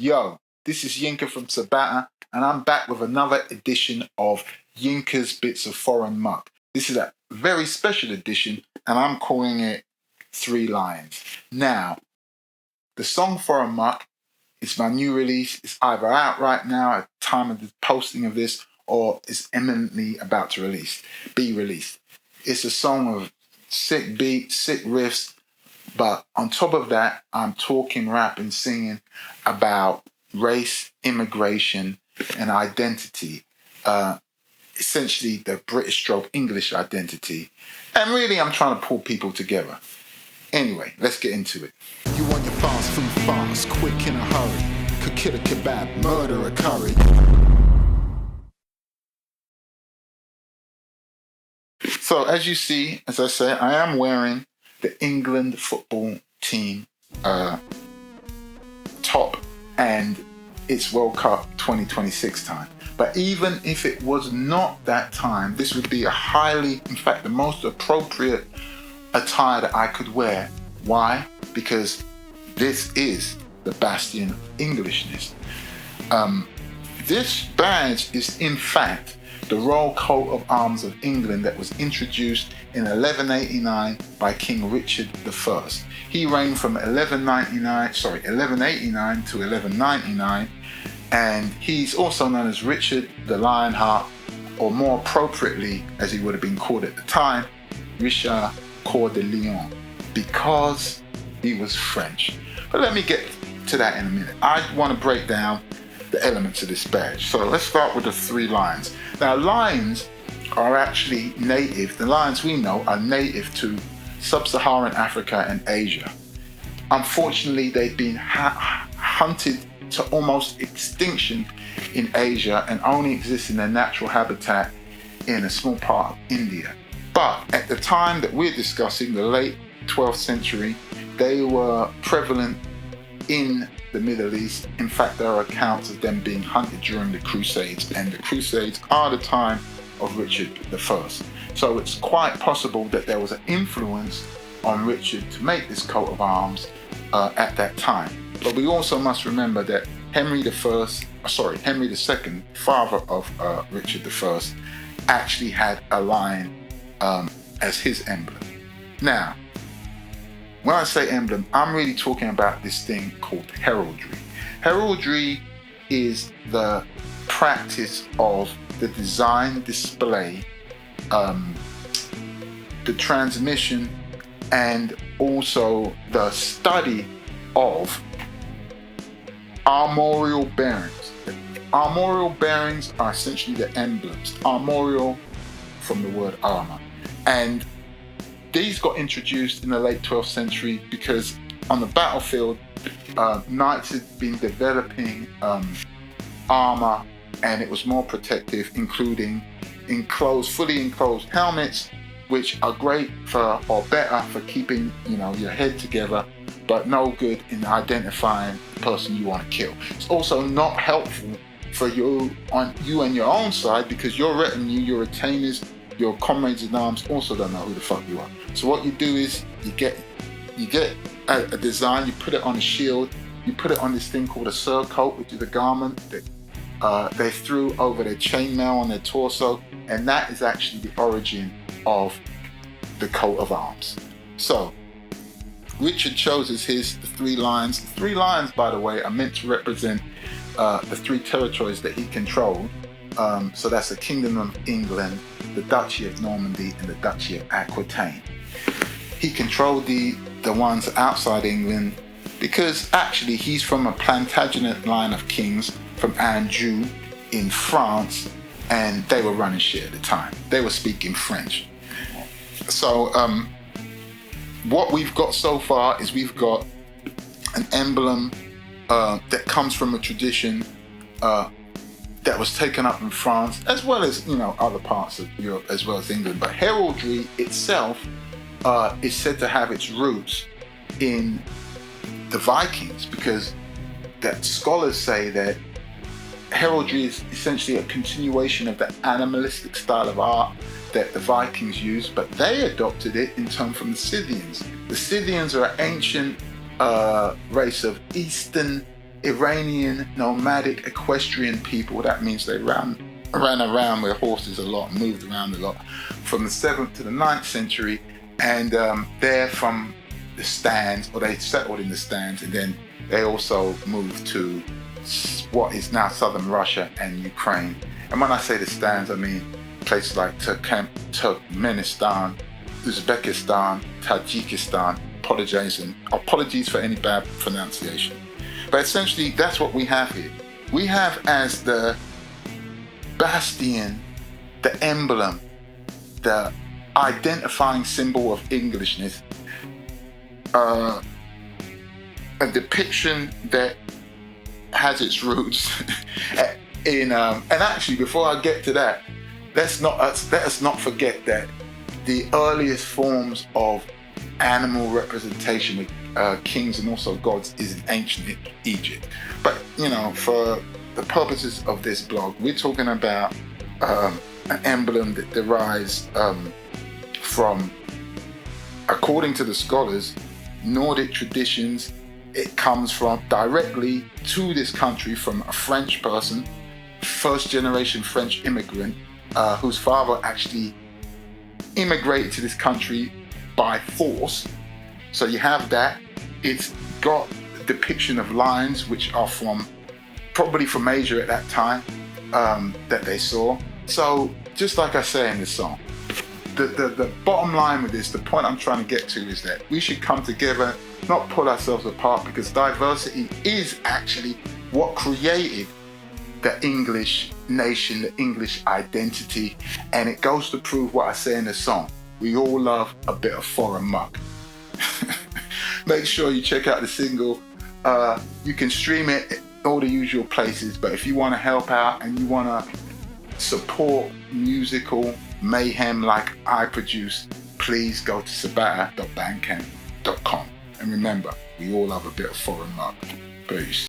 Yo, this is Yinka from Sabatta, and I'm back with another edition of Yinka's Bits of Foreign Muck. This is a very special edition, and I'm calling it Three Lines. Now, the song Foreign Muck is my new release. It's either out right now at the time of the posting of this, or is imminently about to be released. It's a song of sick beats, sick riffs, but on top of that, I'm talking, rapping, singing about race, immigration, and identity. Essentially, the British stroke English identity. And really, I'm trying to pull people together. Anyway, let's get into it. You want your fast food fast, quick in a hurry. Could kill a kebab, murder a curry. So as you see, as I say, I am wearing the England football team top, and it's World Cup 2026 time. But even if it was not that time, this would be in fact, the most appropriate attire that I could wear. Why? Because this is the bastion of Englishness. This badge is in fact the royal coat of arms of England that was introduced in 1189 by King Richard I. He reigned from 1189 to 1199, and he's also known as Richard the Lionheart, or more appropriately, as he would have been called at the time, Richard Coeur de Lion, because he was French. But let me get to that in a minute. I want to break down the elements of this badge. So let's start with the three lines. Now, lines are actually native. The lines we know are native to sub-Saharan Africa and Asia. Unfortunately, they've been hunted to almost extinction in Asia and only exist in their natural habitat in a small part of India. But at the time that we're discussing, the late 12th century, they were prevalent in the Middle East. In fact, there are accounts of them being hunted during the Crusades, and the Crusades are the time of Richard I. So it's quite possible that there was an influence on Richard to make this coat of arms at that time. But we also must remember that Henry II, father of Richard I, actually had a lion as his emblem. Now, when I say emblem, I'm really talking about this thing called heraldry. Heraldry is the practice of the design, display, the transmission, and also the study of armorial bearings. Armorial bearings are essentially the emblems. Armorial from the word armor. And these got introduced in the late 12th century because on the battlefield, knights had been developing armor, and it was more protective, including fully enclosed helmets, which are great better for keeping your head together, but no good in identifying the person you want to kill. It's also not helpful for you and your own side, because your retinue, your retainers, your comrades in arms also don't know who the fuck you are. So what you do is you get a design, you put it on a shield, you put it on this thing called a surcoat, which is a garment that they threw over their chainmail on their torso, and that is actually the origin of the coat of arms. So Richard chose as his the three lines. The three lines, by the way, are meant to represent the three territories that he controlled. So that's the Kingdom of England, the Duchy of Normandy, and the Duchy of Aquitaine. He controlled the ones outside England because actually he's from a Plantagenet line of kings from Anjou in France, and they were running shit at the time. They were speaking French. So what we've got so far is we've got an emblem that comes from a tradition that was taken up in France, as well as other parts of Europe, as well as England. But heraldry itself is said to have its roots in the Vikings, because that scholars say that heraldry is essentially a continuation of the animalistic style of art that the Vikings used, but they adopted it in turn from the Scythians. The Scythians are an ancient race of Eastern Iranian nomadic equestrian people. That means they ran around with horses a lot, moved around a lot, from the 7th to the 9th century. And they're from the stands, or they settled in the stands, and then they also moved to what is now southern Russia and Ukraine. And when I say the stands, I mean places like Turkmenistan, Uzbekistan, Tajikistan. Apologies for any bad pronunciation. But essentially, that's what we have here. We have as the bastion, the emblem, the identifying symbol of Englishness, a depiction that has its roots in, and actually, before I get to that, let us not forget that the earliest forms of animal representation with kings and also gods is in ancient Egypt. But for the purposes of this blog, we're talking about an emblem that derives from, according to the scholars, Nordic traditions. It comes from directly to this country from a French person, first generation French immigrant, whose father actually immigrated to this country by force. So you have that. It's got a depiction of lions, which are probably from Asia at that time, that they saw. So just like I say in the song, the bottom line with this, the point I'm trying to get to is that we should come together, not pull ourselves apart, because diversity is actually what created the English nation, the English identity. And it goes to prove what I say in the song. We all love a bit of foreign muck. Make sure you check out the single. You can stream it at all the usual places, but if you want to help out and you want to support musical mayhem like I produce, please go to sabatta.bandcamp.com. And remember, we all love a bit of foreign muck. Peace.